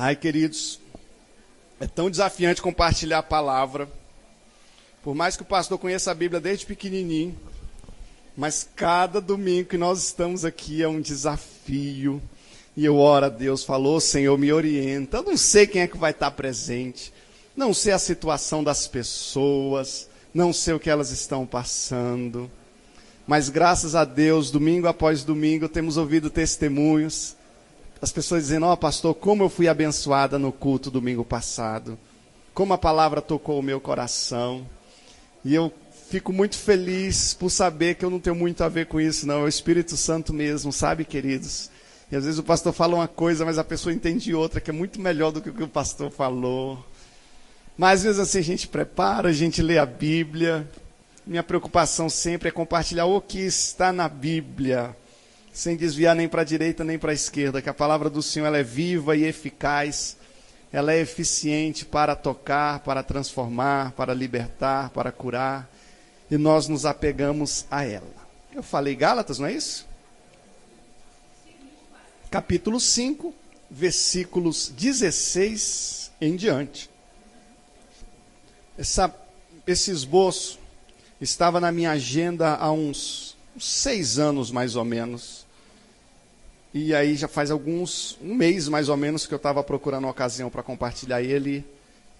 Ai, queridos, é tão desafiante compartilhar a palavra. Por mais que o pastor conheça a Bíblia desde pequenininho, mas cada domingo que nós estamos aqui é um desafio. E eu oro a Deus, falou, Senhor, me orienta. Eu não sei quem é que vai estar presente, não sei a situação das pessoas, não sei o que elas estão passando. Mas graças a Deus, domingo após domingo, temos ouvido testemunhos. As pessoas dizendo, ó, pastor, como eu fui abençoada no culto domingo passado. Como a palavra tocou o meu coração. E eu fico muito feliz por saber que eu não tenho muito a ver com isso, não. É o Espírito Santo mesmo, sabe, queridos? E às vezes o pastor fala uma coisa, mas a pessoa entende outra, que é muito melhor do que o que o pastor falou. Mas às vezes assim a gente prepara, a gente lê a Bíblia. Minha preocupação sempre é compartilhar o que está na Bíblia, sem desviar nem para a direita nem para a esquerda, que a palavra do Senhor ela é viva e eficaz, ela é eficiente para tocar, para transformar, para libertar, para curar, e nós nos apegamos a ela. Eu falei Gálatas, não é isso? Capítulo 5, versículos 16 em diante. Esse esboço estava na minha agenda há uns 6 anos, mais ou menos. E aí já faz um mês, mais ou menos, que eu estava procurando uma ocasião para compartilhar ele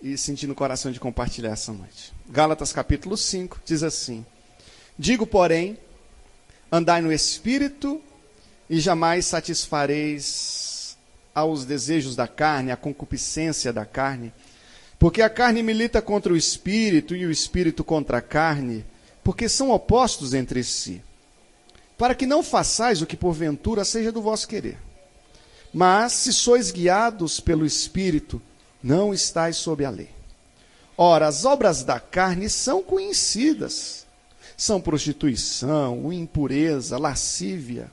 e sentindo o coração de compartilhar essa noite. Gálatas capítulo 5 diz assim: Digo, porém, andai no Espírito e jamais satisfareis aos desejos da carne, a concupiscência da carne. Porque a carne milita contra o Espírito e o Espírito contra a carne, porque são opostos entre si. Para que não façais o que porventura seja do vosso querer. Mas, se sois guiados pelo Espírito, não estáis sob a lei. Ora, as obras da carne são conhecidas. São prostituição, impureza, lascívia,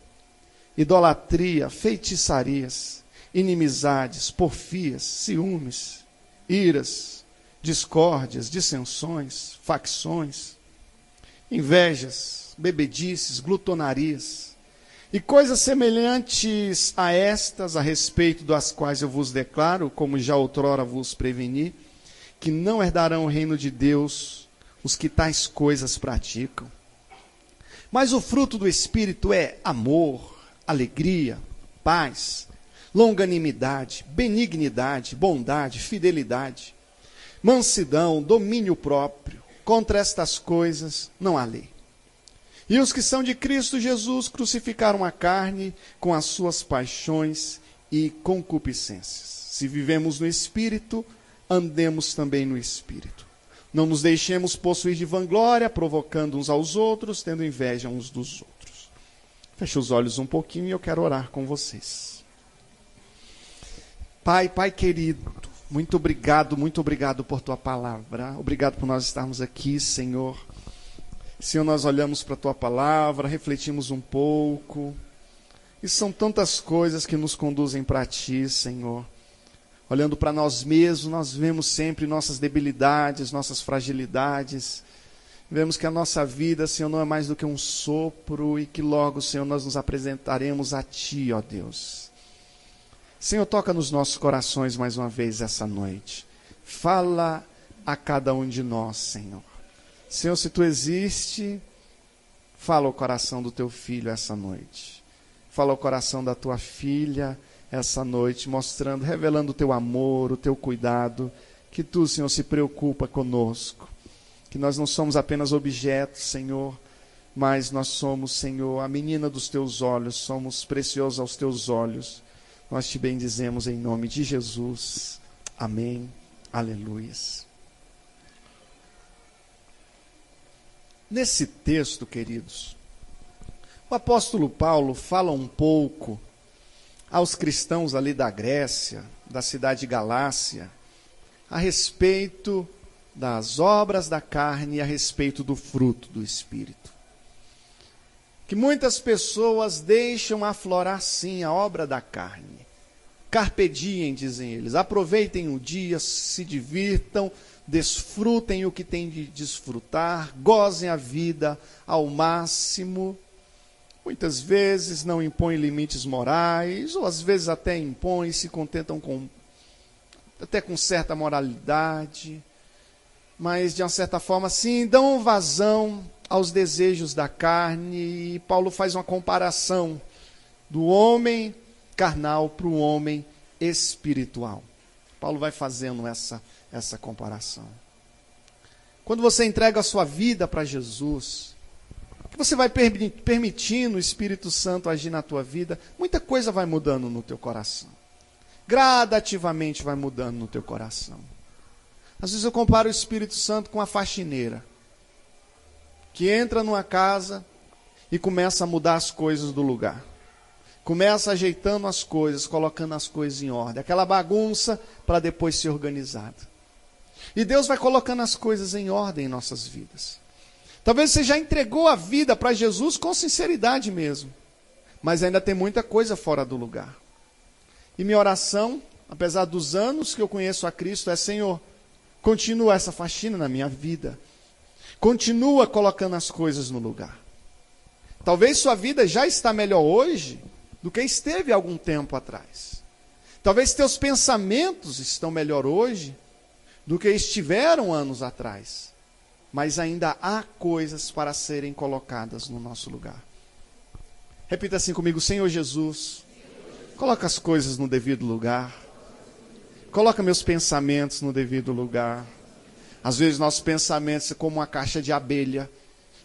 idolatria, feitiçarias, inimizades, porfias, ciúmes, iras, discórdias, dissensões, facções, invejas, bebedices, glutonarias, e coisas semelhantes a estas, a respeito das quais eu vos declaro, como já outrora vos preveni, que não herdarão o reino de Deus os que tais coisas praticam. Mas o fruto do Espírito é amor, alegria, paz, longanimidade, benignidade, bondade, fidelidade, mansidão, domínio próprio. Contra estas coisas não há lei. E os que são de Cristo Jesus crucificaram a carne com as suas paixões e concupiscências. Se vivemos no Espírito, andemos também no Espírito. Não nos deixemos possuir de vanglória, provocando uns aos outros, tendo inveja uns dos outros. Feche os olhos um pouquinho e eu quero orar com vocês. Pai querido, muito obrigado por tua palavra. Obrigado por nós estarmos aqui, Senhor. Senhor, nós olhamos para a tua palavra, refletimos um pouco. E são tantas coisas que nos conduzem para ti, Senhor. Olhando para nós mesmos, nós vemos sempre nossas debilidades, nossas fragilidades. Vemos que a nossa vida, Senhor, não é mais do que um sopro e que logo, Senhor, nós nos apresentaremos a ti, ó Deus. Senhor, toca nos nossos corações mais uma vez essa noite. Fala a cada um de nós, Senhor. Senhor, se tu existe, fala ao coração do teu filho essa noite. Fala ao coração da tua filha essa noite, mostrando, revelando o teu amor, o teu cuidado, que tu, Senhor, se preocupa conosco. Que nós não somos apenas objetos, Senhor, mas nós somos, Senhor, a menina dos teus olhos, somos preciosos aos teus olhos. Nós te bendizemos em nome de Jesus. Amém. Aleluias. Nesse texto, queridos, o apóstolo Paulo fala um pouco aos cristãos ali da Grécia, da cidade de Galácia, a respeito das obras da carne e a respeito do fruto do Espírito. Que muitas pessoas deixam aflorar sim a obra da carne. Carpe diem, dizem eles, aproveitem o dia, se divirtam, desfrutem o que tem de desfrutar, gozem a vida ao máximo. Muitas vezes não impõem limites morais, ou às vezes até impõem e se contentam com até com certa moralidade, mas de uma certa forma, sim, dão vazão aos desejos da carne. E Paulo faz uma comparação do homem carnal para o homem espiritual. Paulo vai fazendo essa comparação. Quando você entrega a sua vida para Jesus, que você vai permitindo o Espírito Santo agir na tua vida, muita coisa vai mudando no teu coração. Gradativamente vai mudando no teu coração. Às vezes eu comparo o Espírito Santo com a faxineira, que entra numa casa e começa a mudar as coisas do lugar. Começa ajeitando as coisas, colocando as coisas em ordem. Aquela bagunça para depois ser organizada. E Deus vai colocando as coisas em ordem em nossas vidas. Talvez você já entregou a vida para Jesus com sinceridade mesmo. Mas ainda tem muita coisa fora do lugar. E minha oração, apesar dos anos que eu conheço a Cristo, é: Senhor, continua essa faxina na minha vida. Continua colocando as coisas no lugar. Talvez sua vida já está melhor hoje do que esteve há algum tempo atrás. Talvez teus pensamentos estão melhor hoje do que estiveram anos atrás. Mas ainda há coisas para serem colocadas no nosso lugar. Repita assim comigo: Senhor Jesus, coloca as coisas no devido lugar. Coloca meus pensamentos no devido lugar. Às vezes nossos pensamentos são como uma caixa de abelha.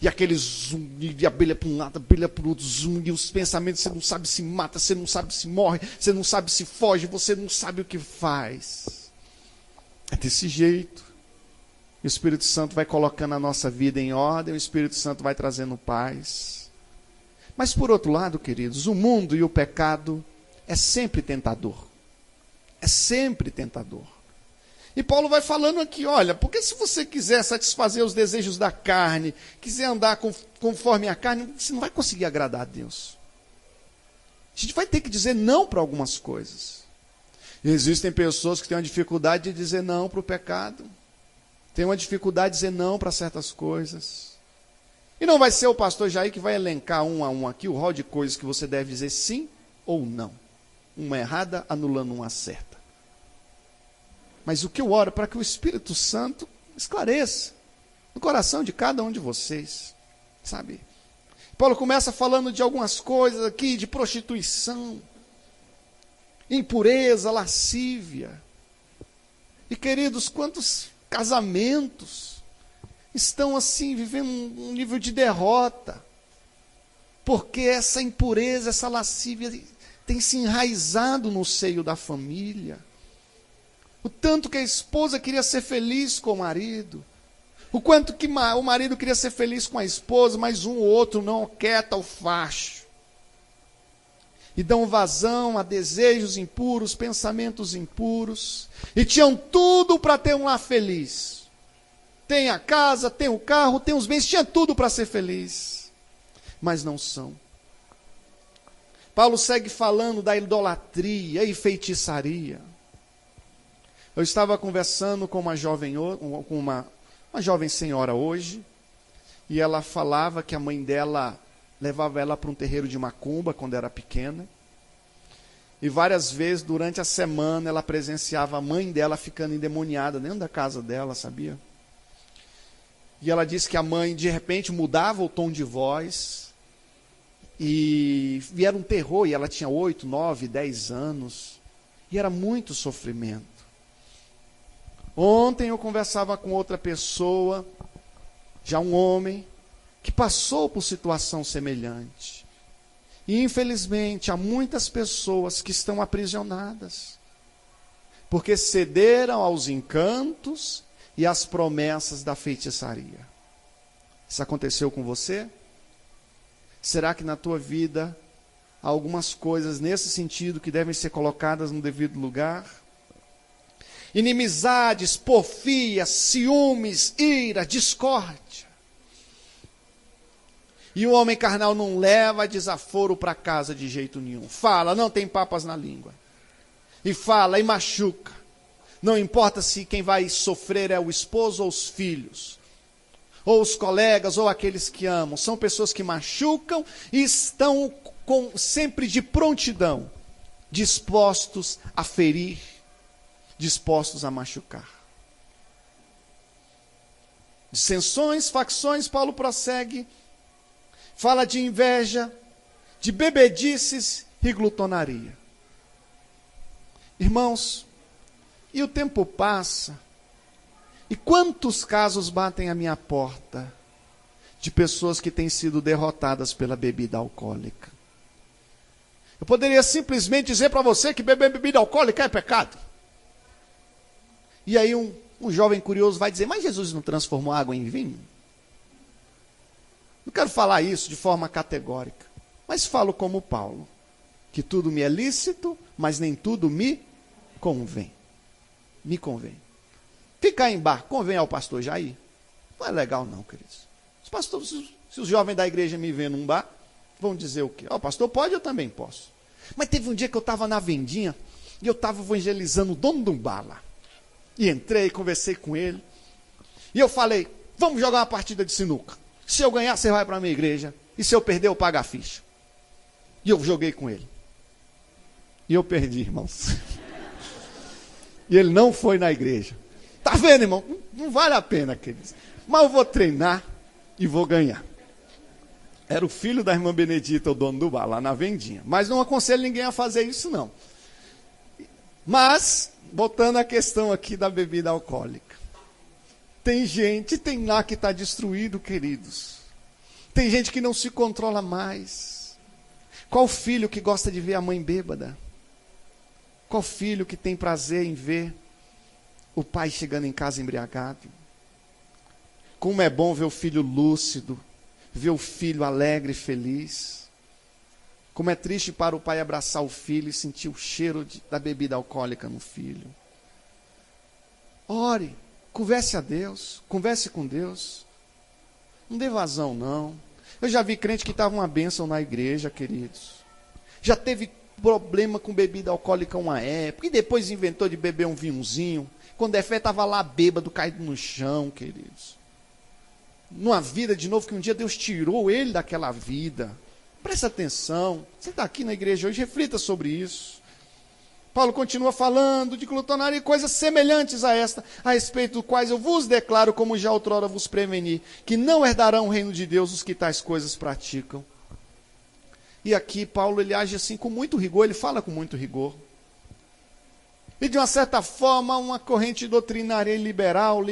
E aquele zoom de abelha para um lado, abelha para o outro, zoom. E os pensamentos, você não sabe se mata, você não sabe se morre, você não sabe se foge, você não sabe o que faz. É desse jeito. E o Espírito Santo vai colocando a nossa vida em ordem, o Espírito Santo vai trazendo paz. Mas por outro lado, queridos, o mundo e o pecado é sempre tentador. É sempre tentador. E Paulo vai falando aqui: olha, porque se você quiser satisfazer os desejos da carne, quiser andar conforme a carne, você não vai conseguir agradar a Deus. A gente vai ter que dizer não para algumas coisas. E existem pessoas que têm uma dificuldade de dizer não para o pecado. Tem uma dificuldade de dizer não para certas coisas. E não vai ser o pastor Jair que vai elencar um a um aqui o rol de coisas que você deve dizer sim ou não. Uma errada anulando uma certa. Mas o que eu oro é para que o Espírito Santo esclareça no coração de cada um de vocês, sabe? Paulo começa falando de algumas coisas aqui, de prostituição, impureza, lascívia. E queridos, quantos casamentos estão assim, vivendo um nível de derrota, porque essa impureza, essa lascívia tem se enraizado no seio da família. O tanto que a esposa queria ser feliz com o marido, o quanto que o marido queria ser feliz com a esposa, mas um ou outro não aquieta o facho. E dão vazão a desejos impuros, pensamentos impuros, e tinham tudo para ter um lar feliz. Tem a casa, tem o carro, tem os bens, tinha tudo para ser feliz, mas não são. Paulo segue falando da idolatria e feitiçaria. Eu estava conversando com uma jovem senhora hoje, e ela falava que a mãe dela levava ela para um terreiro de macumba quando era pequena, e várias vezes durante a semana ela presenciava a mãe dela ficando endemoniada dentro da casa dela, sabia? E ela disse que a mãe de repente mudava o tom de voz, e era um terror, e ela tinha 8, 9, 10 anos, e era muito sofrimento. Ontem eu conversava com outra pessoa, já um homem, que passou por situação semelhante. E infelizmente há muitas pessoas que estão aprisionadas, porque cederam aos encantos e às promessas da feitiçaria. Isso aconteceu com você? Será que na tua vida há algumas coisas nesse sentido que devem ser colocadas no devido lugar? Inimizades, porfia, ciúmes, ira, discórdia. E o homem carnal não leva desaforo para casa de jeito nenhum. Fala, não tem papas na língua. E fala e machuca. Não importa se quem vai sofrer é o esposo ou os filhos, ou os colegas, ou aqueles que amam. São pessoas que machucam e estão sempre de prontidão, dispostos a ferir, dispostos a machucar. Dissensões, facções, Paulo prossegue, fala de inveja, de bebedices e glutonaria. Irmãos, e o tempo passa, e quantos casos batem à minha porta de pessoas que têm sido derrotadas pela bebida alcoólica? Eu poderia simplesmente dizer para você que beber bebida alcoólica é pecado. E aí um jovem curioso vai dizer, mas Jesus não transformou água em vinho? Não quero falar isso de forma categórica, mas falo como Paulo, que tudo me é lícito, mas nem tudo me convém. Me convém. Ficar em bar convém ao pastor Jair? Não é legal não, queridos. Se os jovens da igreja me vêem num bar, vão dizer o quê? O pastor pode, eu também posso. Mas teve um dia que eu estava na vendinha, e eu estava evangelizando o dono de um bar lá. E entrei, conversei com ele. E eu falei, vamos jogar uma partida de sinuca. Se eu ganhar, você vai para a minha igreja. E se eu perder, eu pago a ficha. E eu joguei com ele. E eu perdi, irmãos. E ele não foi na igreja. Tá vendo, irmão? Não vale a pena, queridos. Mas eu vou treinar e vou ganhar. Era o filho da irmã Benedita, o dono do bar, lá na vendinha. Mas não aconselho ninguém a fazer isso, não. Mas, voltando à questão aqui da bebida alcoólica. Tem lá que está destruído, queridos. Tem gente que não se controla mais. Qual filho que gosta de ver a mãe bêbada? Qual filho que tem prazer em ver o pai chegando em casa embriagado? Como é bom ver o filho lúcido, ver o filho alegre e feliz. Como é triste para o pai abraçar o filho e sentir o cheiro da bebida alcoólica no filho. Ore, converse a Deus, converse com Deus. Não dê vazão, não. Eu já vi crente que estava uma bênção na igreja, queridos. Já teve problema com bebida alcoólica uma época, e depois inventou de beber um vinhozinho. Quando é fé, estava lá bêbado, caído no chão, queridos. Numa vida, de novo, que um dia Deus tirou ele daquela vida. Presta atenção. Você está aqui na igreja hoje, reflita sobre isso. Paulo continua falando de glutonaria e coisas semelhantes a esta, a respeito do quais eu vos declaro, como já outrora vos preveni, que não herdarão o reino de Deus os que tais coisas praticam. E aqui Paulo ele age assim com muito rigor, ele fala com muito rigor. E de uma certa forma, uma corrente doutrinária liberal,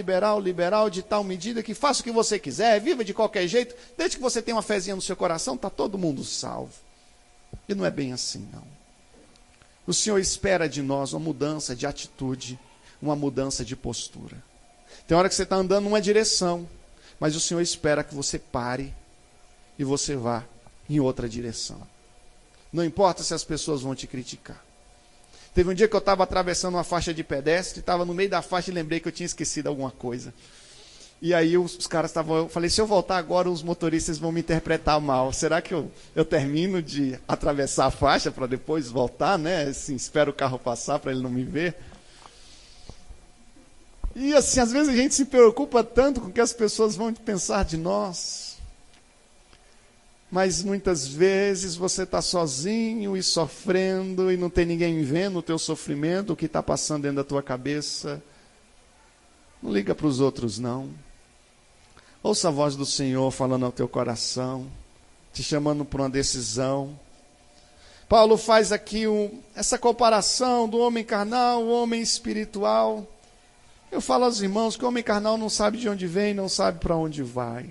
de tal medida que faça o que você quiser, viva de qualquer jeito, desde que você tenha uma fezinha no seu coração, está todo mundo salvo. E não é bem assim, não. O Senhor espera de nós uma mudança de atitude, uma mudança de postura. Tem hora que você está andando numa direção, mas o Senhor espera que você pare e você vá em outra direção. Não importa se as pessoas vão te criticar. Teve um dia que eu estava atravessando uma faixa de pedestre, estava no meio da faixa e lembrei que eu tinha esquecido alguma coisa. E aí os caras estavam, eu falei, se eu voltar agora os motoristas vão me interpretar mal. Será que eu termino de atravessar a faixa para depois voltar, né? Assim, espero o carro passar para ele não me ver. E assim, às vezes a gente se preocupa tanto com o que as pessoas vão pensar de nós. Mas muitas vezes você está sozinho e sofrendo e não tem ninguém vendo o teu sofrimento, o que está passando dentro da tua cabeça. Não liga para os outros, não. Ouça a voz do Senhor falando ao teu coração, te chamando para uma decisão. Paulo faz aqui essa comparação do homem carnal, o homem espiritual. Eu falo aos irmãos que o homem carnal não sabe de onde vem, não sabe para onde vai.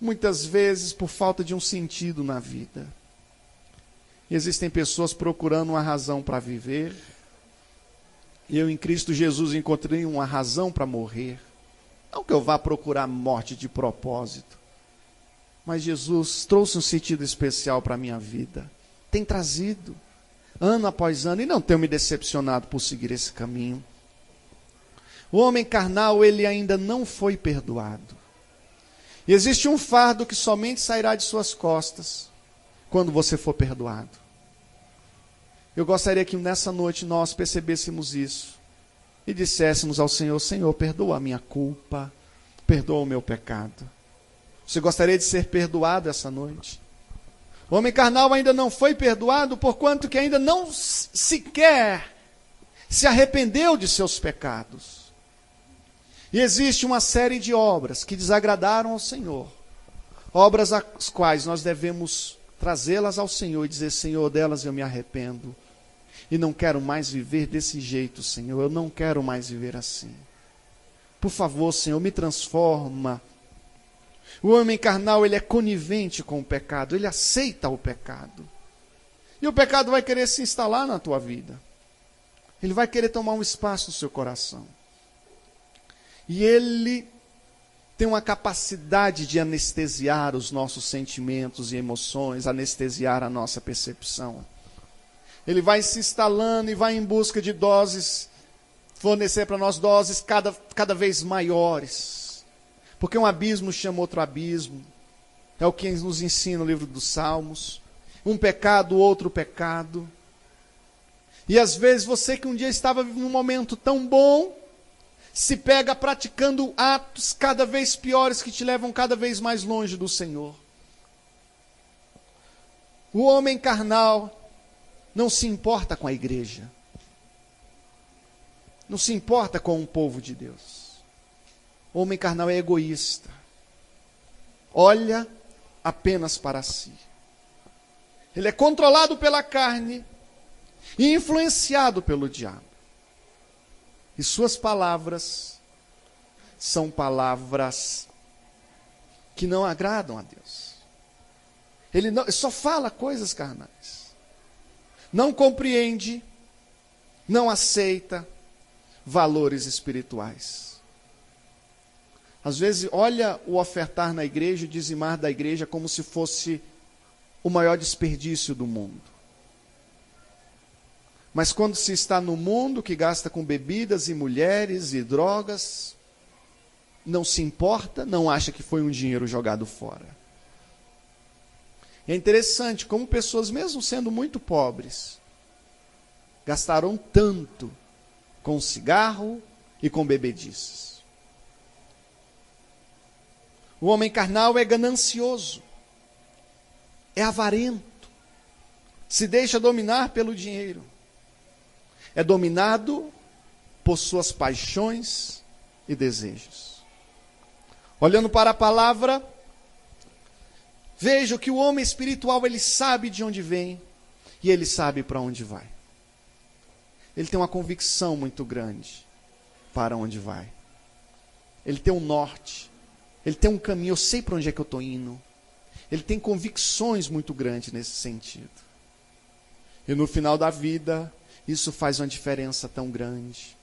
Muitas vezes por falta de um sentido na vida. E existem pessoas procurando uma razão para viver. E eu em Cristo Jesus encontrei uma razão para morrer. Não que eu vá procurar morte de propósito. Mas Jesus trouxe um sentido especial para a minha vida. Tem trazido, ano após ano, e não tenho me decepcionado por seguir esse caminho. O homem carnal, ele ainda não foi perdoado. E existe um fardo que somente sairá de suas costas quando você for perdoado. Eu gostaria que nessa noite nós percebêssemos isso e disséssemos ao Senhor, Senhor, perdoa a minha culpa, perdoa o meu pecado. Você gostaria de ser perdoado essa noite? O homem carnal ainda não foi perdoado, porquanto que ainda não sequer se arrependeu de seus pecados. E existe uma série de obras que desagradaram ao Senhor. Obras as quais nós devemos trazê-las ao Senhor e dizer: Senhor, delas eu me arrependo. E não quero mais viver desse jeito, Senhor. Eu não quero mais viver assim. Por favor, Senhor, me transforma. O homem carnal, ele é conivente com o pecado. Ele aceita o pecado. E o pecado vai querer se instalar na tua vida. Ele vai querer tomar um espaço no seu coração. E ele tem uma capacidade de anestesiar os nossos sentimentos e emoções, anestesiar a nossa percepção. Ele vai se instalando e vai em busca de doses, fornecer para nós doses cada vez maiores. Porque um abismo chama outro abismo. É o que nos ensina o livro dos Salmos. Um pecado, outro pecado. E às vezes você que um dia estava num momento tão bom, se pega praticando atos cada vez piores que te levam cada vez mais longe do Senhor. O homem carnal não se importa com a igreja. Não se importa com o povo de Deus. O homem carnal é egoísta. Olha apenas para si. Ele é controlado pela carne e influenciado pelo diabo. E suas palavras são palavras que não agradam a Deus. Ele só fala coisas carnais. Não compreende, não aceita valores espirituais. Às vezes olha o ofertar na igreja, o dizimar da igreja como se fosse o maior desperdício do mundo. Mas quando se está no mundo que gasta com bebidas e mulheres e drogas, não se importa, não acha que foi um dinheiro jogado fora. É interessante como pessoas, mesmo sendo muito pobres, gastaram tanto com cigarro e com bebedices. O homem carnal é ganancioso, é avarento, se deixa dominar pelo dinheiro. É dominado por suas paixões e desejos. Olhando para a palavra, vejo que o homem espiritual, ele sabe de onde vem e ele sabe para onde vai. Ele tem uma convicção muito grande para onde vai. Ele tem um norte, ele tem um caminho, eu sei para onde é que eu estou indo. Ele tem convicções muito grandes nesse sentido. E no final da vida, isso faz uma diferença tão grande.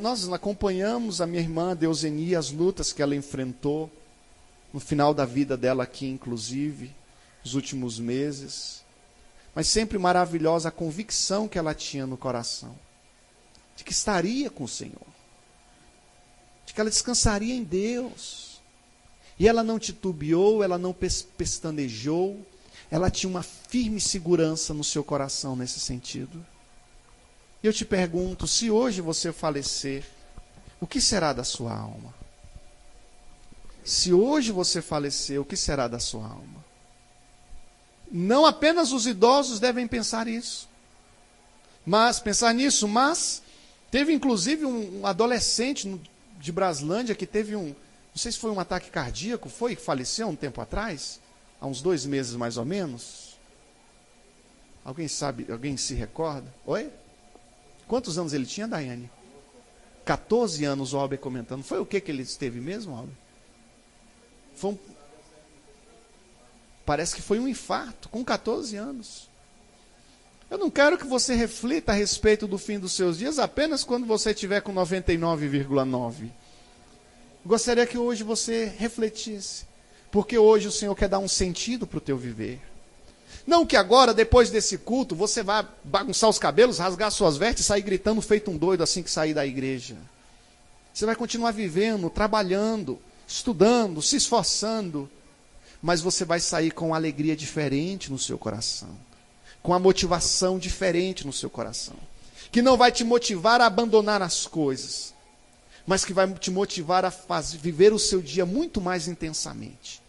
Nós acompanhamos a minha irmã Deuseni, as lutas que ela enfrentou no final da vida dela aqui, inclusive, nos últimos meses. Mas sempre maravilhosa a convicção que ela tinha no coração, de que estaria com o Senhor, de que ela descansaria em Deus. E ela não titubeou, ela não pestanejou, ela tinha uma firme segurança no seu coração nesse sentido. E eu te pergunto, se hoje você falecer, o que será da sua alma? Se hoje você falecer, o que será da sua alma? Não apenas os idosos devem pensar nisso, mas teve inclusive um adolescente de Braslândia que teve não sei se foi um ataque cardíaco, que faleceu um tempo atrás, há uns 2 meses mais ou menos. Alguém sabe, alguém se recorda? Oi? Quantos anos ele tinha, Daiane? 14 anos, o Albert comentando. Foi o que ele teve mesmo, Albert? Parece que foi um infarto, com 14 anos. Eu não quero que você reflita a respeito do fim dos seus dias apenas quando você estiver com 99,9. Gostaria que hoje você refletisse, porque hoje o Senhor quer dar um sentido para o teu viver. Não que agora, depois desse culto, você vá bagunçar os cabelos, rasgar suas vestes e sair gritando feito um doido assim que sair da igreja. Você vai continuar vivendo, trabalhando, estudando, se esforçando, mas você vai sair com uma alegria diferente no seu coração, com uma motivação diferente no seu coração, que não vai te motivar a abandonar as coisas, mas que vai te motivar a viver o seu dia muito mais intensamente.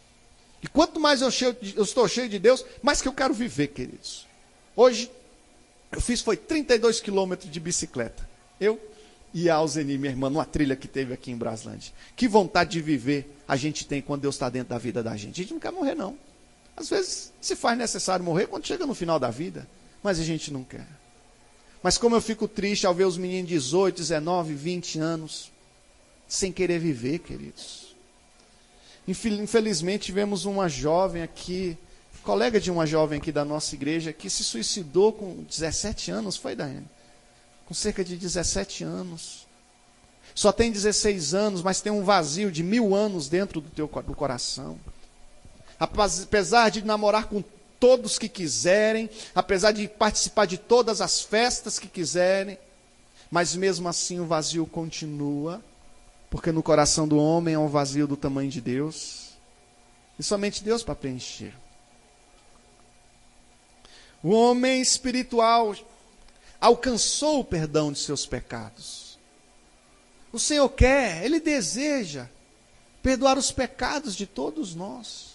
E quanto mais eu estou cheio de Deus, mais que eu quero viver, queridos. Hoje, Eu fiz foi 32 quilômetros de bicicleta. Eu e a Alzeni, minha irmã, numa trilha que teve aqui em Braslândia. Que vontade de viver a gente tem quando Deus está dentro da vida da gente. A gente não quer morrer, não. Às vezes se faz necessário morrer quando chega no final da vida, mas a gente não quer. Mas como eu fico triste ao ver os meninos de 18, 19, 20 anos, sem querer viver, queridos. Infelizmente tivemos uma jovem aqui, colega de uma jovem aqui da nossa igreja, que se suicidou com 17 anos, foi, Daiane? Com cerca de 17 anos. Só tem 16 anos, mas tem um vazio de 1000 anos dentro do coração. Apesar de namorar com todos que quiserem, apesar de participar de todas as festas que quiserem, mas mesmo assim o vazio continua, porque no coração do homem é um vazio do tamanho de Deus, e somente Deus para preencher. O homem espiritual alcançou o perdão de seus pecados. O Senhor quer, Ele deseja perdoar os pecados de todos nós.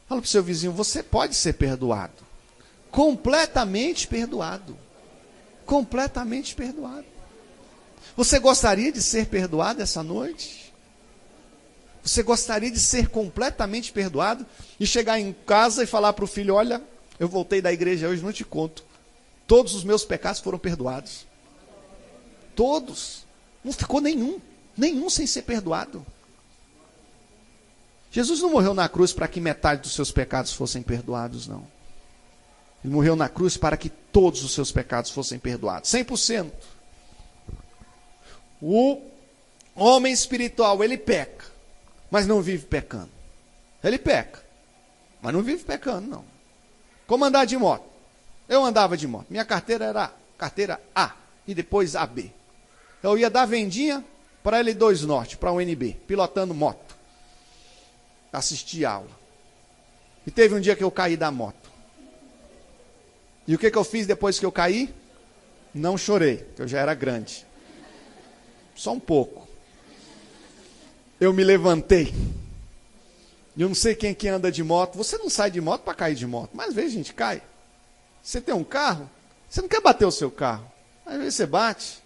Fala para o seu vizinho, você pode ser perdoado. Completamente perdoado. Completamente perdoado. Você gostaria de ser perdoado essa noite? Você gostaria de ser completamente perdoado? E chegar em casa e falar para o filho, olha, eu voltei da igreja hoje, não te conto. Todos os meus pecados foram perdoados. Todos. Não ficou nenhum. Nenhum sem ser perdoado. Jesus não morreu na cruz para que metade dos seus pecados fossem perdoados, não. Ele morreu na cruz para que todos os seus pecados fossem perdoados. 100%. O homem espiritual, ele peca, mas não vive pecando. Ele peca, mas não vive pecando, não. Como andar de moto? Eu andava de moto. Minha carteira era carteira A e depois AB. Eu ia dar vendinha para L2 Norte, para a UNB, pilotando moto. Assisti a aula. E teve um dia que eu caí da moto. E o que eu fiz depois que eu caí? Não chorei, porque eu já era grande. Só um pouco. Eu me levantei. E eu não sei quem que anda de moto. Você não sai de moto para cair de moto. Mas às vezes a gente cai. Você tem um carro, você não quer bater o seu carro. Às vezes você bate.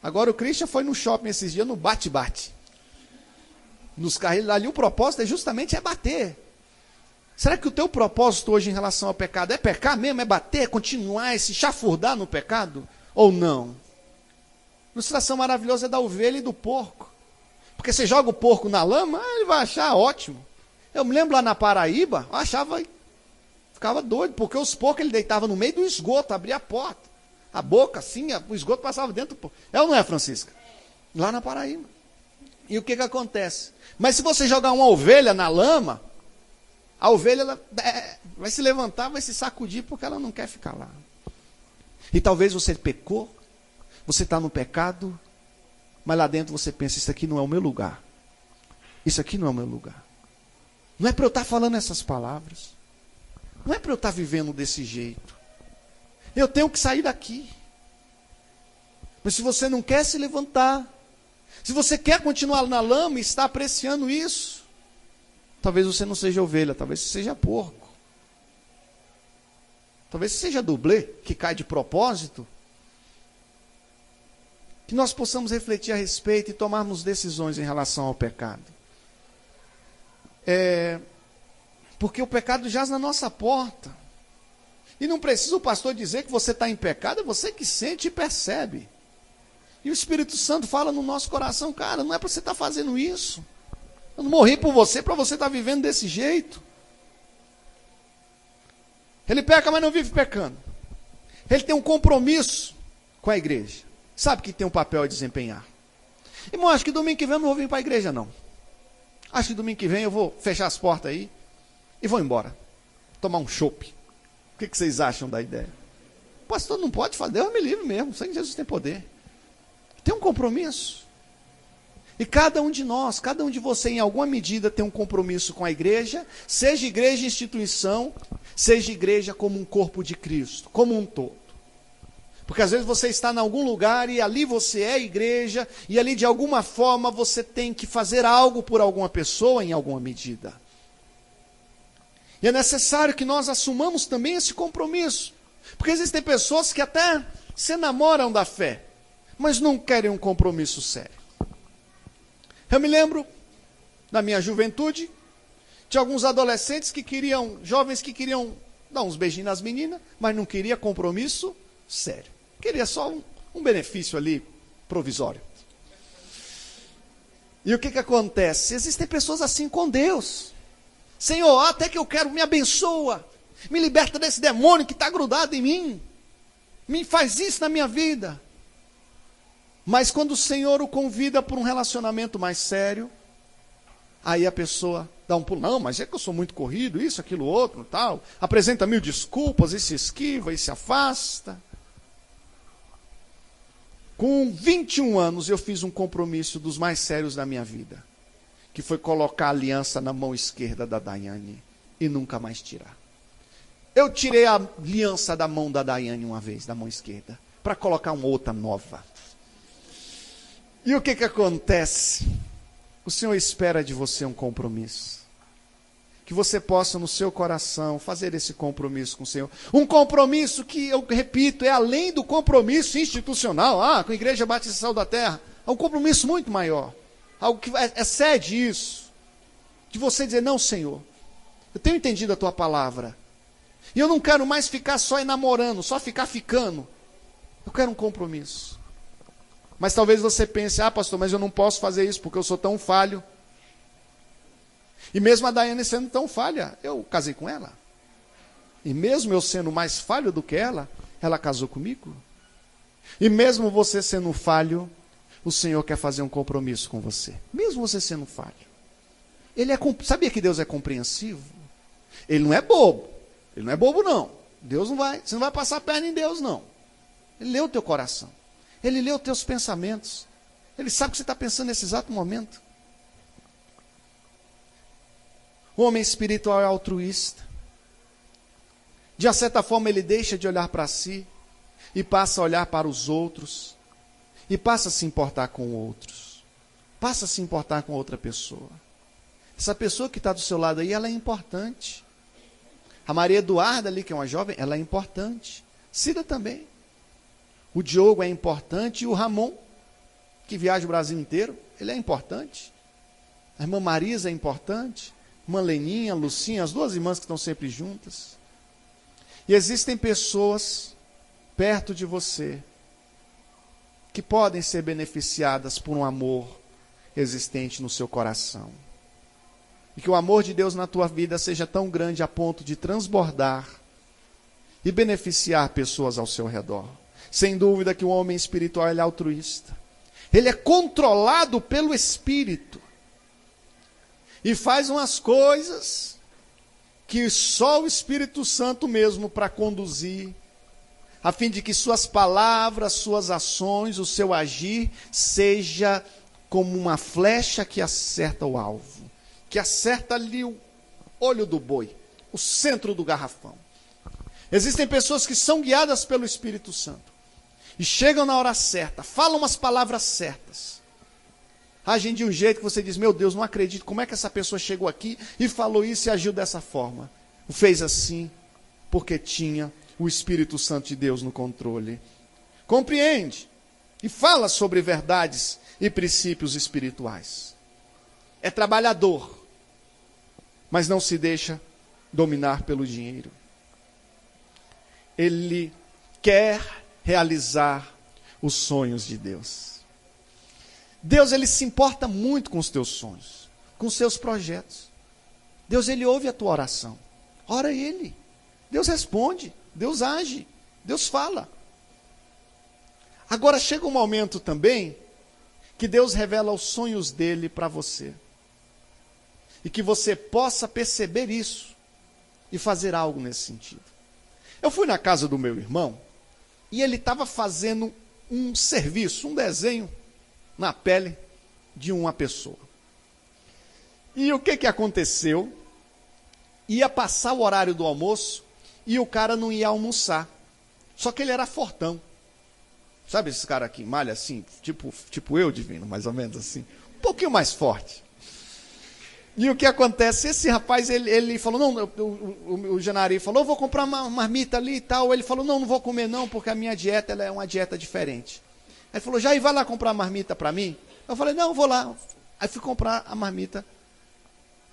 Agora o Christian foi no shopping esses dias, no bate-bate. Nos carros, ali o propósito é justamente bater. Será que o teu propósito hoje em relação ao pecado é pecar mesmo? É bater, é continuar, é se chafurdar no pecado? Ou não? A ilustração maravilhosa é da ovelha e do porco. Porque você joga o porco na lama, ele vai achar ótimo. Eu me lembro lá na Paraíba, eu achava, ficava doido, porque os porcos ele deitava no meio do esgoto, abria a porta. A boca assim, o esgoto passava dentro do porco. É ou não é, Francisca? Lá na Paraíba. E o que acontece? Mas se você jogar uma ovelha na lama, a ovelha ela, vai se levantar, vai se sacudir, porque ela não quer ficar lá. E talvez você pecou, você está no pecado, mas lá dentro você pensa, isso aqui não é o meu lugar. Isso aqui não é o meu lugar. Não é para eu estar falando essas palavras. Não é para eu estar vivendo desse jeito. Eu tenho que sair daqui. Mas se você não quer se levantar, se você quer continuar na lama e está apreciando isso, talvez você não seja ovelha, talvez você seja porco. Talvez você seja dublê, que cai de propósito. Que nós possamos refletir a respeito e tomarmos decisões em relação ao pecado. Porque o pecado jaz na nossa porta. E não precisa o pastor dizer que você está em pecado, é você que sente e percebe. E o Espírito Santo fala no nosso coração, cara, não é para você estar fazendo isso. Eu não morri por você, para você estar vivendo desse jeito. Ele peca, mas não vive pecando. Ele tem um compromisso com a igreja. Sabe que tem um papel a desempenhar. Irmão, acho que domingo que vem eu não vou vir para a igreja, não. Acho que domingo que vem eu vou fechar as portas aí e vou embora. Tomar um chopp. O que vocês acham da ideia? O pastor não pode fazer, Deus me livre mesmo. Só que Jesus tem poder. Tem um compromisso. E cada um de nós, cada um de você, em alguma medida, tem um compromisso com a igreja, seja igreja instituição, seja igreja como um corpo de Cristo, como um todo. Porque às vezes você está em algum lugar e ali você é igreja, e ali de alguma forma você tem que fazer algo por alguma pessoa em alguma medida. E é necessário que nós assumamos também esse compromisso. Porque existem pessoas que até se enamoram da fé, mas não querem um compromisso sério. Eu me lembro, na minha juventude, de alguns adolescentes jovens que queriam dar uns beijinhos nas meninas, mas não queria compromisso sério. Queria só um benefício ali, provisório. E o que acontece? Existem pessoas assim com Deus. Senhor, até que eu quero, me abençoa, me liberta desse demônio que está grudado em mim, me faz isso na minha vida. Mas quando o Senhor o convida para um relacionamento mais sério, aí a pessoa dá um pulo. Não, mas é que eu sou muito corrido, isso, aquilo, outro, tal. Apresenta 1000 desculpas e se esquiva e se afasta. Com 21 anos eu fiz um compromisso dos mais sérios da minha vida, que foi colocar a aliança na mão esquerda da Daiane e nunca mais tirar. Eu tirei a aliança da mão da Daiane uma vez, da mão esquerda, para colocar uma outra nova. E o que acontece? O Senhor espera de você um compromisso. Que você possa no seu coração fazer esse compromisso com o Senhor. Um compromisso que, eu repito, é além do compromisso institucional. Com a Igreja Batista Sal da Terra. É um compromisso muito maior. Algo que excede isso. De você dizer, não, Senhor, eu tenho entendido a tua palavra. E eu não quero mais ficar só enamorando, só ficar ficando. Eu quero um compromisso. Mas talvez você pense, pastor, mas eu não posso fazer isso porque eu sou tão falho. E mesmo a Daiane sendo tão falha, eu casei com ela. E mesmo eu sendo mais falho do que ela casou comigo. E mesmo você sendo falho, o Senhor quer fazer um compromisso com você. Mesmo você sendo falho. Sabia que Deus é compreensivo? Ele não é bobo. Ele não é bobo, não. Você não vai passar a perna em Deus, não. Ele lê o teu coração. Ele lê os teus pensamentos. Ele sabe o que você está pensando nesse exato momento. O homem espiritual é altruísta. De uma certa forma, ele deixa de olhar para si e passa a olhar para os outros. E passa a se importar com outros. Passa a se importar com outra pessoa. Essa pessoa que está do seu lado aí, ela é importante. A Maria Eduarda ali, que é uma jovem, ela é importante. Cida também. O Diogo é importante e o Ramon, que viaja o Brasil inteiro, ele é importante. A irmã Marisa é importante. A irmã Leninha, a Lucinha, as duas irmãs que estão sempre juntas. E existem pessoas perto de você que podem ser beneficiadas por um amor existente no seu coração. E que o amor de Deus na tua vida seja tão grande a ponto de transbordar e beneficiar pessoas ao seu redor. Sem dúvida que o homem espiritual ele é altruísta. Ele é controlado pelo Espírito. E faz umas coisas que só o Espírito Santo mesmo para conduzir, a fim de que suas palavras, suas ações, o seu agir, seja como uma flecha que acerta o alvo. Que acerta ali o olho do boi, o centro do garrafão. Existem pessoas que são guiadas pelo Espírito Santo. E chegam na hora certa, falam umas palavras certas. Agem de um jeito que você diz, meu Deus, não acredito, como é que essa pessoa chegou aqui e falou isso e agiu dessa forma? O fez assim, porque tinha o Espírito Santo de Deus no controle. Compreende e fala sobre verdades e princípios espirituais. É trabalhador, mas não se deixa dominar pelo dinheiro. Ele quer realizar os sonhos de Deus. Deus, ele se importa muito com os teus sonhos, com os seus projetos. Deus, ele ouve a tua oração. Ora ele. Deus responde, Deus age, Deus fala. Agora chega um momento também que Deus revela os sonhos dele para você. E que você possa perceber isso e fazer algo nesse sentido. Eu fui na casa do meu irmão e ele estava fazendo um serviço, um desenho na pele de uma pessoa. E o que aconteceu? Ia passar o horário do almoço e o cara não ia almoçar. Só que ele era fortão. Sabe esse cara aqui, malha assim, tipo eu, Divino, mais ou menos assim. Um pouquinho mais forte. E o que acontece? Esse rapaz, ele falou, não, o Janari falou, eu vou comprar uma marmita ali e tal. Ele falou, não vou comer não, porque a minha dieta ela é uma dieta diferente. Aí ele falou, Jair, vai lá comprar marmita para mim? Eu falei, não, vou lá. Aí fui comprar a marmita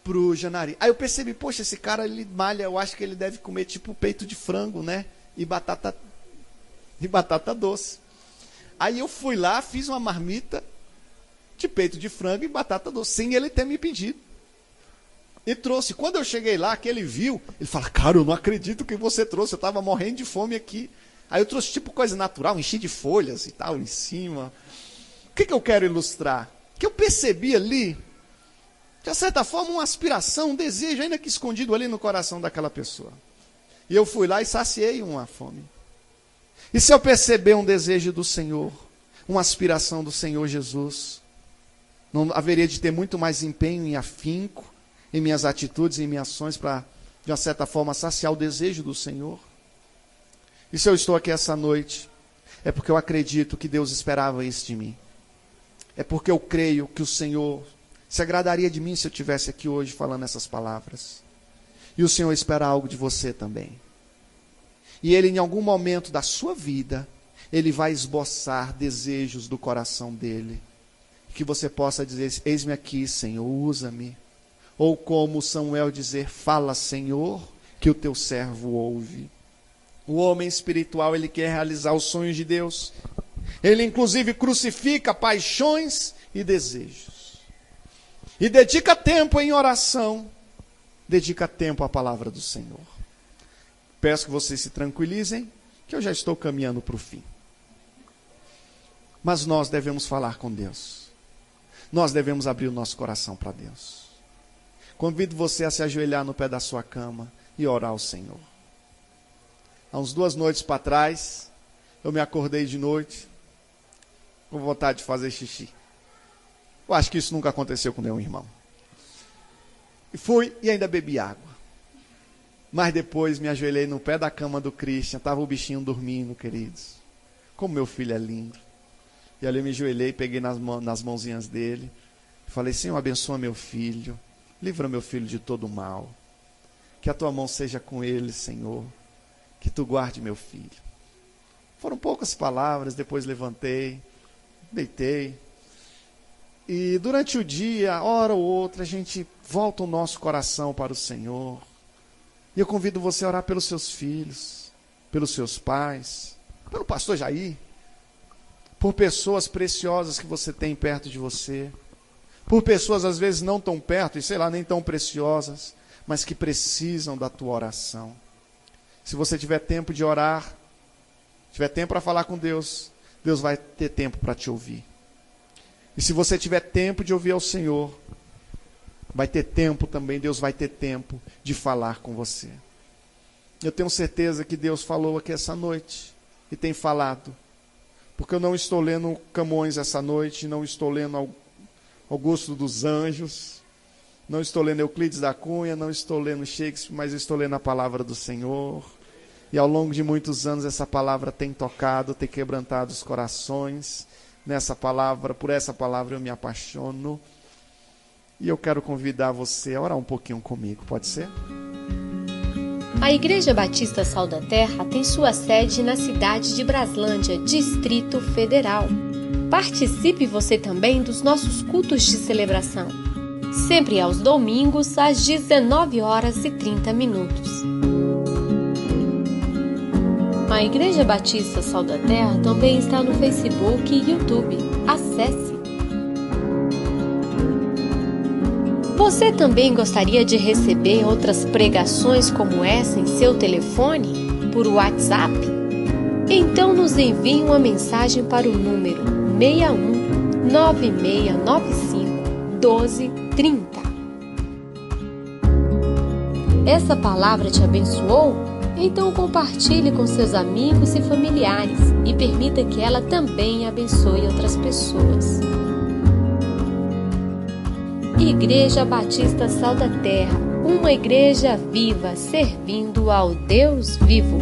pro Janari. Aí eu percebi, poxa, esse cara, ele malha, eu acho que ele deve comer tipo peito de frango, né? E batata doce. Aí eu fui lá, fiz uma marmita de peito de frango e batata doce, sem ele ter me pedido. E trouxe. Quando eu cheguei lá, que ele viu, ele fala, cara, eu não acredito que você trouxe, eu estava morrendo de fome aqui. Aí eu trouxe tipo coisa natural, enchi de folhas e tal, em cima. O que eu quero ilustrar? Que eu percebi ali, de certa forma, uma aspiração, um desejo, ainda que escondido ali no coração daquela pessoa. E eu fui lá e saciei uma fome. E se eu perceber um desejo do Senhor, uma aspiração do Senhor Jesus, não haveria de ter muito mais empenho e afinco em minhas atitudes e em minhas ações para, de uma certa forma, saciar o desejo do Senhor? E se eu estou aqui essa noite, é porque eu acredito que Deus esperava isso de mim. É porque eu creio que o Senhor se agradaria de mim se eu estivesse aqui hoje falando essas palavras. E o Senhor espera algo de você também. E Ele, em algum momento da sua vida, Ele vai esboçar desejos do coração dEle. Que você possa dizer, eis-me aqui, Senhor, usa-me. Ou como Samuel dizer, fala, Senhor, que o teu servo ouve. O homem espiritual, ele quer realizar os sonhos de Deus. Ele, inclusive, crucifica paixões e desejos. E dedica tempo em oração. Dedica tempo à palavra do Senhor. Peço que vocês se tranquilizem, que eu já estou caminhando para o fim. Mas nós devemos falar com Deus. Nós devemos abrir o nosso coração para Deus. Convido você a se ajoelhar no pé da sua cama e orar ao Senhor. Há uns 2 noites para trás, eu me acordei de noite com vontade de fazer xixi. Eu acho que isso nunca aconteceu com nenhum irmão. E fui e ainda bebi água. Mas depois me ajoelhei no pé da cama do Christian, estava o bichinho dormindo, queridos. Como meu filho é lindo. E ali eu me ajoelhei, peguei nas mãozinhas dele. Falei, Senhor, abençoa meu filho. Livra meu filho de todo mal. Que a tua mão seja com ele, Senhor. Que tu guarde meu filho. Foram poucas palavras, depois levantei, deitei. E durante o dia, hora ou outra, a gente volta o nosso coração para o Senhor. E eu convido você a orar pelos seus filhos, pelos seus pais, pelo pastor Jair, por pessoas preciosas que você tem perto de você. Por pessoas às vezes não tão perto, e sei lá, nem tão preciosas, mas que precisam da tua oração. Se você tiver tempo de orar, tiver tempo para falar com Deus, Deus vai ter tempo para te ouvir. E se você tiver tempo de ouvir ao Senhor, vai ter tempo também, Deus vai ter tempo de falar com você. Eu tenho certeza que Deus falou aqui essa noite, e tem falado, porque eu não estou lendo Camões essa noite, não estou lendo Augusto dos Anjos, não estou lendo Euclides da Cunha, não estou lendo Shakespeare, mas estou lendo a palavra do Senhor. E ao longo de muitos anos essa palavra tem tocado, tem quebrantado os corações. Por essa palavra eu me apaixono. E eu quero convidar você a orar um pouquinho comigo, pode ser? A Igreja Batista Sal da Terra tem sua sede na cidade de Braslândia, Distrito Federal. Participe você também dos nossos cultos de celebração, sempre aos domingos às 19h30. A Igreja Batista Sal da Terra também está no Facebook e YouTube. Acesse! Você também gostaria de receber outras pregações como essa em seu telefone, por WhatsApp? Então nos envie uma mensagem para o número 61 9695 1230. Essa palavra te abençoou? Então compartilhe com seus amigos e familiares e permita que ela também abençoe outras pessoas. Igreja Batista Sal da Terra, uma igreja viva servindo ao Deus vivo.